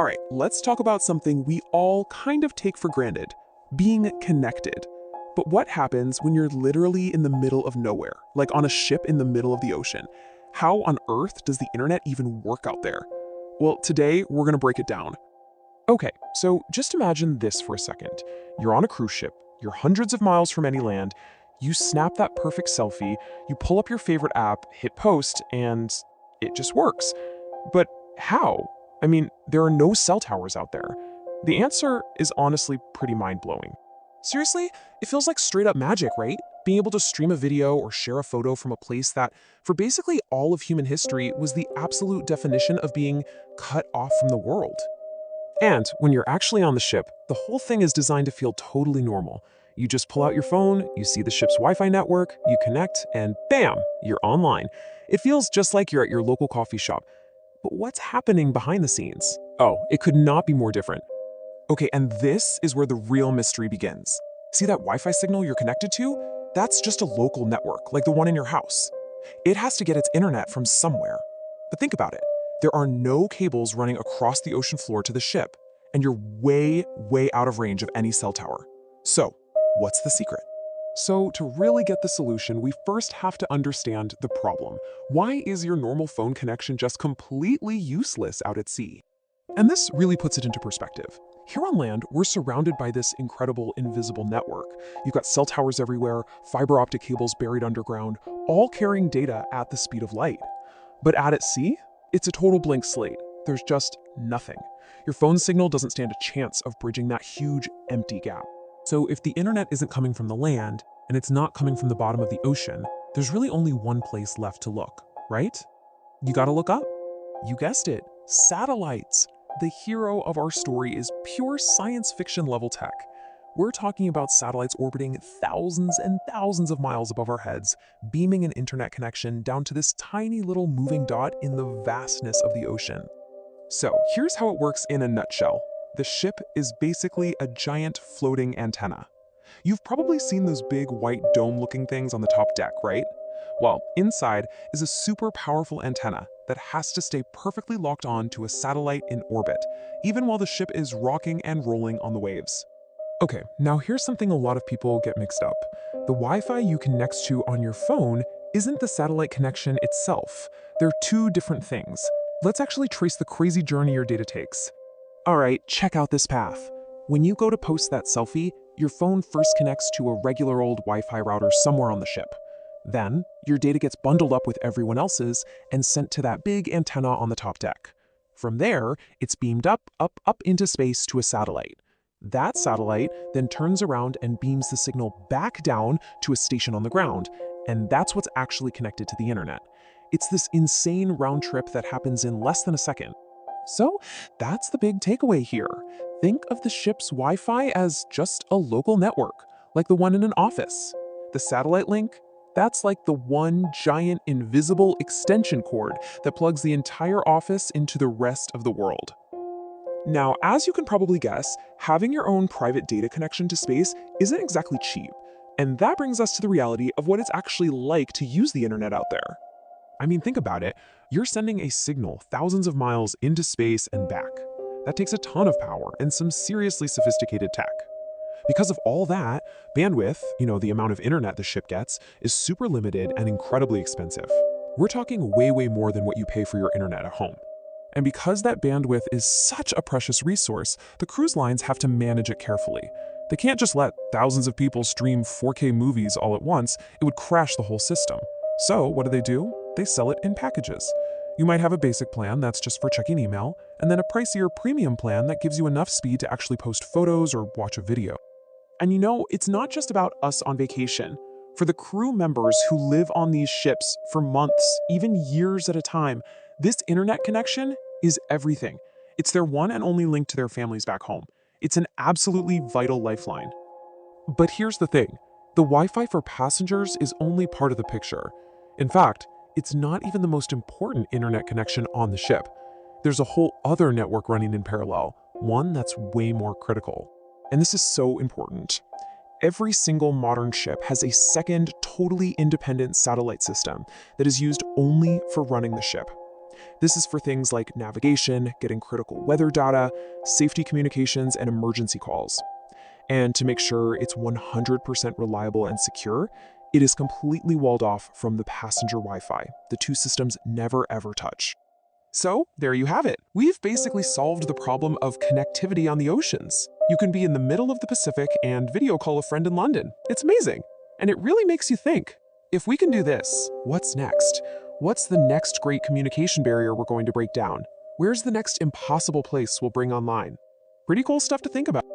All right, let's talk about something we all kind of take for granted, being connected. But what happens when you're literally in the middle of nowhere, like on a ship in the middle of the ocean? How on earth does the internet even work out there? Well, today we're gonna break it down. Okay, so just imagine this for a second. You're on a cruise ship, you're hundreds of miles from any land, you snap that perfect selfie, you pull up your favorite app, hit post, and it just works. But how? I mean, there are no cell towers out there. The answer is honestly pretty mind-blowing. Seriously, it feels like straight up magic, right? Being able to stream a video or share a photo from a place that, for basically all of human history, was the absolute definition of being cut off from the world. And when you're actually on the ship, the whole thing is designed to feel totally normal. You just pull out your phone, you see the ship's Wi-Fi network, you connect, and bam, you're online. It feels just like you're at your local coffee shop. But what's happening behind the scenes? Oh, it could not be more different. Okay, and this is where the real mystery begins. See that Wi-Fi signal you're connected to? That's just a local network, like the one in your house. It has to get its internet from somewhere. But think about it. There are no cables running across the ocean floor to the ship, and you're way, way out of range of any cell tower. So, what's the secret? So, to really get the solution, we first have to understand the problem. Why is your normal phone connection just completely useless out at sea? And this really puts it into perspective. Here on land, we're surrounded by this incredible invisible network. You've got cell towers everywhere, fiber optic cables buried underground, all carrying data at the speed of light. But out at sea, it's a total blank slate. There's just nothing. Your phone signal doesn't stand a chance of bridging that huge, empty gap. So if the internet isn't coming from the land, and it's not coming from the bottom of the ocean, there's really only one place left to look, right? You gotta look up. You guessed it, satellites. The hero of our story is pure science fiction level tech. We're talking about satellites orbiting thousands and thousands of miles above our heads, beaming an internet connection down to this tiny little moving dot in the vastness of the ocean. So here's how it works in a nutshell. The ship is basically a giant floating antenna. You've probably seen those big white dome-looking things on the top deck, right? Well, inside is a super powerful antenna that has to stay perfectly locked on to a satellite in orbit, even while the ship is rocking and rolling on the waves. Okay, now here's something a lot of people get mixed up. The Wi-Fi you connect to on your phone isn't the satellite connection itself. They're two different things. Let's actually trace the crazy journey your data takes. All right, check out this path. When you go to post that selfie, your phone first connects to a regular old Wi-Fi router somewhere on the ship. Then, your data gets bundled up with everyone else's and sent to that big antenna on the top deck. From there, it's beamed up into space to a satellite. That satellite then turns around and beams the signal back down to a station on the ground, and that's what's actually connected to the internet. It's this insane round trip that happens in less than a second. So, that's the big takeaway here. Think of the ship's Wi-Fi as just a local network, like the one in an office. The satellite link? That's like the one giant invisible extension cord that plugs the entire office into the rest of the world. Now, as you can probably guess, having your own private data connection to space isn't exactly cheap. And that brings us to the reality of what it's actually like to use the internet out there. I mean, think about it. You're sending a signal thousands of miles into space and back. That takes a ton of power and some seriously sophisticated tech. Because of all that, bandwidth, the amount of internet the ship gets, is super limited and incredibly expensive. We're talking way, way more than what you pay for your internet at home. And because that bandwidth is such a precious resource, the cruise lines have to manage it carefully. They can't just let thousands of people stream 4K movies all at once. It would crash the whole system. So what do? They sell it in packages. You might have a basic plan that's just for checking email, and then a pricier premium plan that gives you enough speed to actually post photos or watch a video. And it's not just about us on vacation. For the crew members who live on these ships for months, even years at a time, this internet connection is everything. It's their one and only link to their families back home. It's an absolutely vital lifeline. But here's the thing. The Wi-Fi for passengers is only part of the picture. In fact, it's not even the most important internet connection on the ship. There's a whole other network running in parallel, one that's way more critical. And this is so important. Every single modern ship has a second, totally independent satellite system that is used only for running the ship. This is for things like navigation, getting critical weather data, safety communications, and emergency calls. And to make sure it's 100% reliable and secure, it is completely walled off from the passenger Wi-Fi. The two systems never ever touch. So, there you have it. We've basically solved the problem of connectivity on the oceans. You can be in the middle of the Pacific and video call a friend in London. It's amazing. And it really makes you think, if we can do this, what's next? What's the next great communication barrier we're going to break down? Where's the next impossible place we'll bring online? Pretty cool stuff to think about.